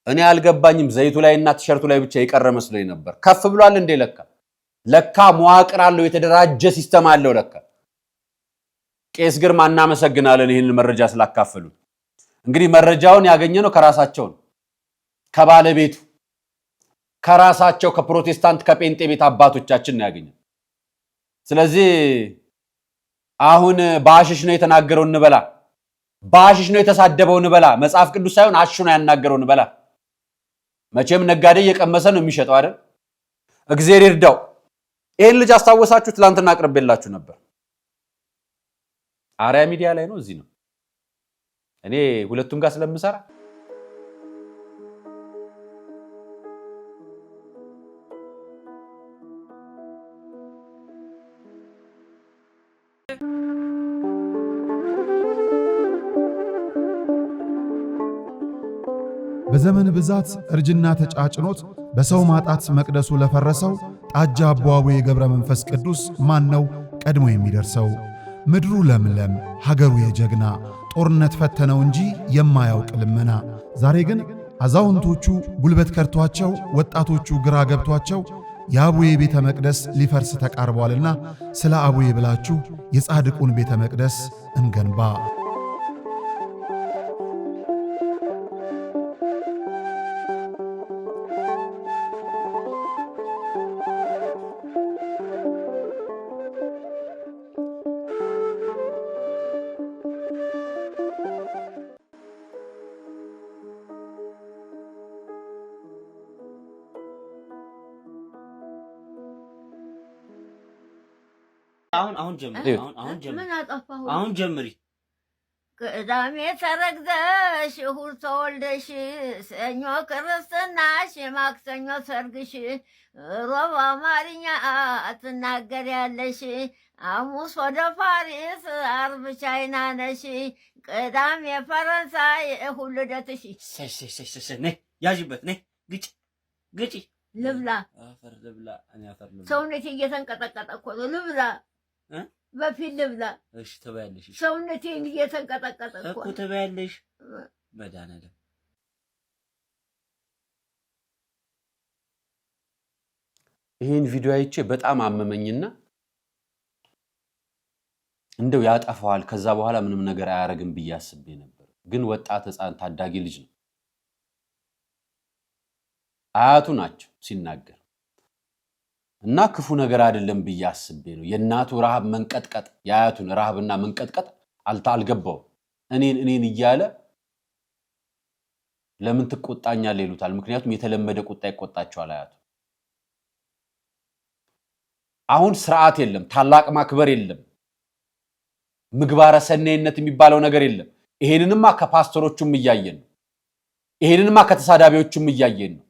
እኔ አልገባኝም። ዘይቱ ላይ እና ቲሸርቱ ላይ ብቻ የቀረ መስሎኝ ነበር። ከፍ ብሏል እንዴ? ለካ መዋቅር አለው፣ የተደራጀ ሲስተም አለው። ለካ ቄስ ግርማ እናመሰግናለን ይህንን መረጃ ስላካፈሉ። እንግዲህ መረጃውን ያገኘ ነው ከራሳቸው ነው፣ ከባለቤቱ ከራሳቸው ከፕሮቴስታንት ከጴንጤ ቤት አባቶቻችን ነው ያገኘ። ስለዚህ አሁን ባሽሽ ነው የተናገረው እንበላ፣ ባሽሽ ነው የተሳደበው እንበላ። መጽሐፍ ቅዱስ ሳይሆን አሹ ነው ያናገረው እንበላ። መቼም ነጋዴ እየቀመሰ ነው የሚሸጠው አይደል? እግዚአብሔር ይርዳው። ይሄን ልጅ አስታወሳችሁ? ትላንትና አቅርቤላችሁ ነበር። አርያ ሚዲያ ላይ ነው፣ እዚህ ነው። እኔ ሁለቱም ጋር ስለምሰራ በዘመን ብዛት እርጅና ተጫጭኖት በሰው ማጣት መቅደሱ ለፈረሰው ጣጃ አቦአቡዬ ገብረ መንፈስ ቅዱስ ማን ነው ቀድሞ የሚደርሰው? ምድሩ ለምለም ሀገሩ የጀግና ጦርነት ፈተነው እንጂ የማያውቅ ልመና። ዛሬ ግን አዛውንቶቹ ጉልበት ከርቷቸው ወጣቶቹ ግራ ገብቷቸው የአቡዬ ቤተ መቅደስ ሊፈርስ ተቃርቧልና ስለ አቡዬ ብላችሁ የጻድቁን ቤተ መቅደስ እንገንባ። አሁን ጀምሪ። ቅዳሜ ተረግዘሽ እሑድ ተወልደሽ ሰኞ ክርስትናሽ ማክሰኞ ሰርግሽ ሮብ አማርኛ ትናገሪያለሽ ሐሙስ ወደ ፓሪስ ዓርብ ቻይና ነሽ ቅዳሜ ፈረንሳይ እሑድ ልደትሽ። ያዥበት ነይ ግጪ ልብላ ሰውነቴ እየተንቀጠቀጠ እኮ ነው። ልብላ በፊት ልብላ። እሺ ትበያለሽ። ሰውነቴ እየተንቀጠቀጠ እኮ ትበያለሽ። መድኃኒዓለም ይሄን ቪዲዮ አይቼ በጣም አመመኝና እንደው ያጠፋዋል ከዛ በኋላ ምንም ነገር አያረግም ብዬ አስቤ ነበር። ግን ወጣት ሕፃን ታዳጊ ልጅ ነው። አያቱ ናቸው ሲናገር እና ክፉ ነገር አይደለም ብዬ አስቤ ነው። የእናቱ ረሃብ መንቀጥቀጥ የአያቱን ረሃብና መንቀጥቀጥ አልገባው። እኔን እያለ ለምን ትቆጣኛለህ ይሉታል። ምክንያቱም የተለመደ ቁጣ ይቆጣቸዋል አያቱ። አሁን ስርዓት የለም፣ ታላቅ ማክበር የለም፣ ምግባረ ሰናይነት የሚባለው ነገር የለም። ይሄንንማ ከፓስተሮቹም እያየን ነው። ይሄንንማ ከተሳዳቢዎቹም እያየን ነው።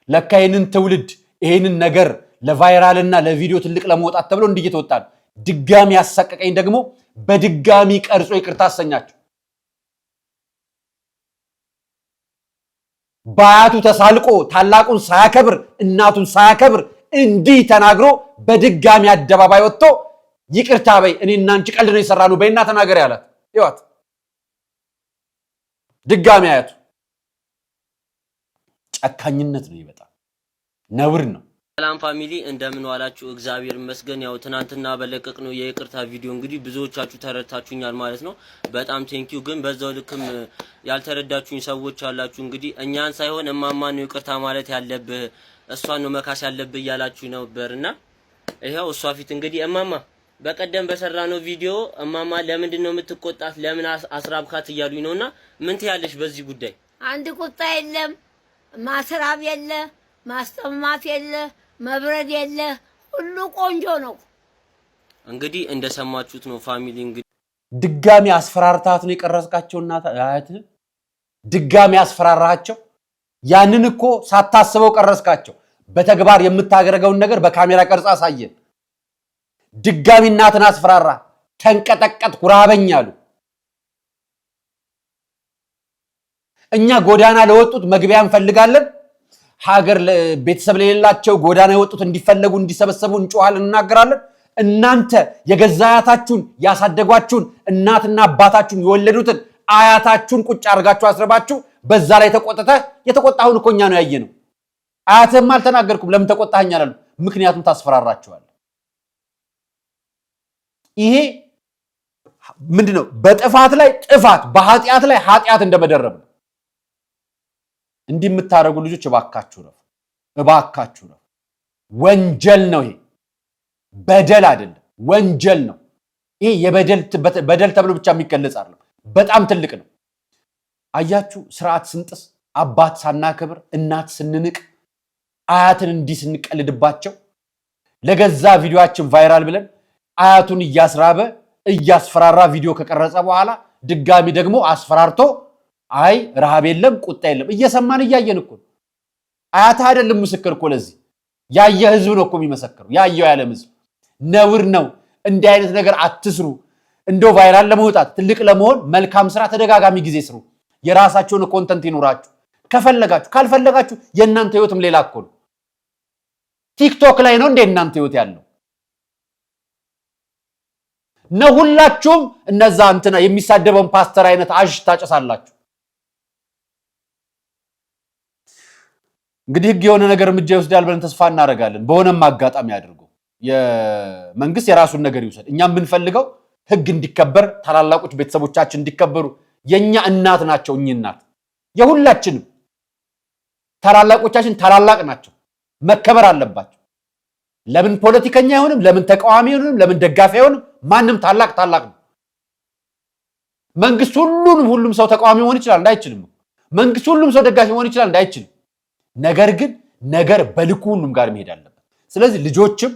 ለካ ይሄንን ትውልድ ይሄንን ነገር ለቫይራልና ለቪዲዮ ትልቅ ለመውጣት ተብሎ እንዲየተወጣ ድጋሚ ያሰቀቀኝ ደግሞ በድጋሚ ቀርጾ ይቅርታ አሰኛቸው። ባያቱ ተሳልቆ ታላቁን ሳያከብር እናቱን ሳያከብር እንዲህ ተናግሮ በድጋሚ አደባባይ ወጥቶ ይቅርታ በይ እኔና አንቺ ቀልድ ነው የሰራነው በይና ተናገር ያላት ይዋት ድጋሚ አያቱ ጨካኝነት ነው። ይበጣ ነውር ነው። ሰላም ፋሚሊ እንደምን ዋላችሁ? እግዚአብሔር ይመስገን። ያው ትናንትና በለቀቅ ነው የይቅርታ ቪዲዮ እንግዲህ ብዙዎቻችሁ ተረድታችሁኛል ማለት ነው። በጣም ቴንኪዩ። ግን በዛው ልክም ያልተረዳችሁኝ ሰዎች አላችሁ። እንግዲህ እኛን ሳይሆን እማማን ነው ይቅርታ ማለት ያለብህ እሷን ነው መካስ ያለብህ እያላችሁ ነበርና ይሄው እሷ ፊት እንግዲህ እማማ በቀደም በሰራነው ቪዲዮ እማማ ለምንድን ነው የምትቆጣት ለምን አስራብካት እያሉኝ ነውና ምን ትያለሽ በዚህ ጉዳይ? አንድ ቁጣ የለም፣ ማስራብ የለ፣ ማስጠማት የለ፣ መብረድ የለ፣ ሁሉ ቆንጆ ነው። እንግዲህ እንደሰማችሁት ነው ፋሚሊ። እንግዲህ ድጋሚ አስፈራርታት ነው የቀረጽካቸውና አያትህ ድጋሚ አስፈራራቸው። ያንን እኮ ሳታስበው ቀረጽካቸው። በተግባር የምታገረገውን ነገር በካሜራ ቀርጻ አሳየን። ድጋሚ እናትን አስፈራራ። ተንቀጠቀጥ ኩራበኝ አሉ። እኛ ጎዳና ለወጡት መግቢያ እንፈልጋለን። ሀገር ቤተሰብ ለሌላቸው ጎዳና የወጡት እንዲፈለጉ እንዲሰበሰቡ እንጮሃለን፣ እናገራለን። እናንተ የገዛ አያታችሁን ያሳደጓችሁን እናትና አባታችሁን የወለዱትን አያታችሁን ቁጭ አድርጋችሁ አስረባችሁ በዛ ላይ የተቆጣሁን እኮ እኛ ነው ያየነው። አያትህም አልተናገርኩም ለምን ተቆጣኸኝ አላሉ። ምክንያቱም ታስፈራራቸዋለህ። ይሄ ምንድነው? በጥፋት ላይ ጥፋት በኃጢአት ላይ ኃጢአት እንደመደረብ ነው። እንዲህ የምታደርጉ ልጆች እባካችሁ ነው። ወንጀል ነው። ይሄ በደል አይደለም፣ ወንጀል ነው። ይሄ በደል ተብሎ ብቻ የሚገለጽ አይደለም፣ በጣም ትልቅ ነው። አያችሁ፣ ስርዓት ስንጥስ፣ አባት ሳናከብር፣ እናት ስንንቅ፣ አያትን እንዲህ ስንቀልድባቸው፣ ለገዛ ቪዲዮአችን ቫይራል ብለን አያቱን እያስራበ እያስፈራራ ቪዲዮ ከቀረጸ በኋላ ድጋሚ ደግሞ አስፈራርቶ አይ ረሃብ የለም ቁጣ የለም እየሰማን እያየን እኮ አያት አይደለም ምስክር እኮ ለዚህ ያየ ህዝብ ነው እኮ የሚመሰክረው። ያየው ያለም ህዝብ ነውር ነው። እንዲህ አይነት ነገር አትስሩ። እንደው ቫይራል ለመውጣት ትልቅ ለመሆን መልካም ስራ ተደጋጋሚ ጊዜ ስሩ። የራሳችሁን ኮንተንት ይኖራችሁ ከፈለጋችሁ። ካልፈለጋችሁ የእናንተ ህይወትም ሌላ እኮ ነው። ቲክቶክ ላይ ነው እንደ እናንተ ህይወት ያለው ነው። ሁላችሁም እነዛ እንትና የሚሳደበውን ፓስተር አይነት አሽ ታጨሳላችሁ። እንግዲህ ህግ የሆነ ነገር እርምጃ ይወስዳል ብለን ተስፋ እናደርጋለን። በሆነም አጋጣሚ አድርጎ የመንግስት የራሱን ነገር ይወስድ። እኛም ብንፈልገው ህግ እንዲከበር፣ ታላላቆች ቤተሰቦቻችን እንዲከበሩ። የኛ እናት ናቸው። እኚህ እናት የሁላችንም ታላላቆቻችን ታላላቅ ናቸው፣ መከበር አለባቸው። ለምን ፖለቲከኛ አይሆንም? ለምን ተቃዋሚ አይሆንም? ለምን ደጋፊ አይሆንም? ማንም ታላቅ ታላቅ ነው። መንግስት ሁሉም ሰው ተቃዋሚ መሆን ይችላል እንዳይችልም። መንግስት ሁሉም ሰው ደጋፊ መሆን ይችላል እንዳይችልም። ነገር ግን ነገር በልኩ ሁሉም ጋር መሄድ አለበት። ስለዚህ ልጆችም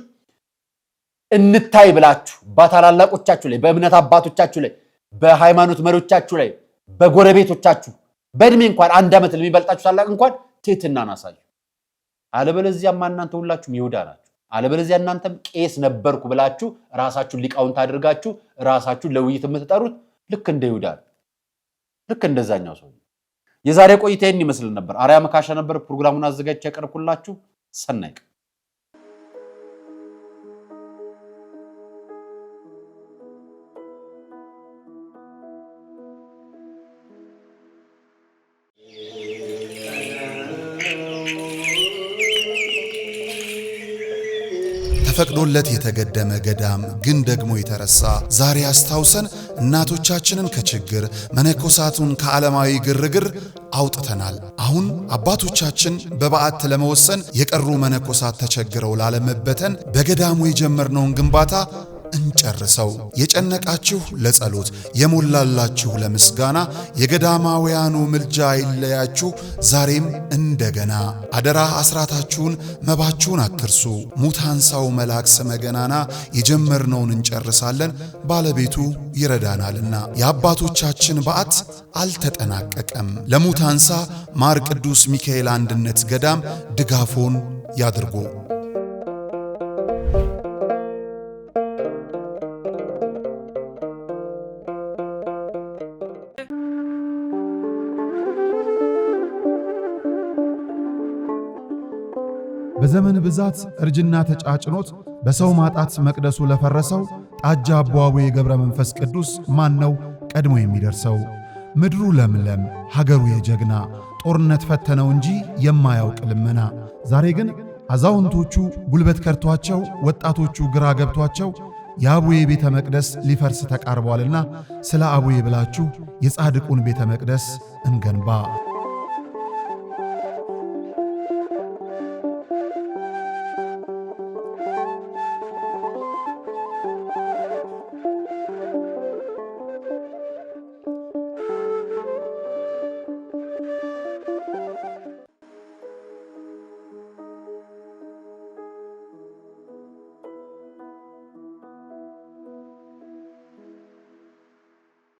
እንታይ ብላችሁ በታላላቆቻችሁ ላይ፣ በእምነት አባቶቻችሁ ላይ፣ በሃይማኖት መሪዎቻችሁ ላይ፣ በጎረቤቶቻችሁ በእድሜ እንኳን አንድ ዓመት ለሚበልጣችሁ ታላቅ እንኳን ትህትናን አሳዩ። አለበለዚያማ እናንተ ሁላችሁም ይሁዳ ናችሁ። አለበለዚያ እናንተም ቄስ ነበርኩ ብላችሁ ራሳችሁን ሊቃውንት አድርጋችሁ ራሳችሁን ለውይይት የምትጠሩት ልክ እንደ ይሁዳ ነው። ልክ እንደዛኛው ሰው። የዛሬ ቆይታ ይህን ይመስል ነበር። አርያ መካሻ ነበር ፕሮግራሙን አዘጋጅቼ ያቀርብኩላችሁ። ሰናይ ተፈቅዶለት የተገደመ ገዳም ግን ደግሞ የተረሳ ዛሬ አስታውሰን እናቶቻችንን ከችግር መነኮሳቱን ከዓለማዊ ግርግር አውጥተናል። አሁን አባቶቻችን በበዓት ለመወሰን የቀሩ መነኮሳት ተቸግረው ላለመበተን በገዳሙ የጀመርነውን ግንባታ እንጨርሰው። የጨነቃችሁ ለጸሎት የሞላላችሁ ለምስጋና የገዳማውያኑ ምልጃ ይለያችሁ ዛሬም እንደገና። አደራ አስራታችሁን መባችሁን አትርሱ። ሙታንሳው መልአክ ስመ ገናና የጀመርነውን እንጨርሳለን ባለቤቱ ይረዳናልና። የአባቶቻችን በዓት አልተጠናቀቀም። ለሙታንሳ ማር ቅዱስ ሚካኤል አንድነት ገዳም ድጋፎን ያድርጉ። በዘመን ብዛት እርጅና ተጫጭኖት በሰው ማጣት መቅደሱ ለፈረሰው ጣጃ አቧዌ ገብረ መንፈስ ቅዱስ ማን ነው ቀድሞ የሚደርሰው? ምድሩ ለምለም ሀገሩ የጀግና ጦርነት ፈተነው እንጂ የማያውቅ ልመና። ዛሬ ግን አዛውንቶቹ ጉልበት ከርቷቸው፣ ወጣቶቹ ግራ ገብቷቸው የአቡዬ ቤተ መቅደስ ሊፈርስ ተቃርቧልና ስለ አቡዬ ብላችሁ የጻድቁን ቤተ መቅደስ እንገንባ።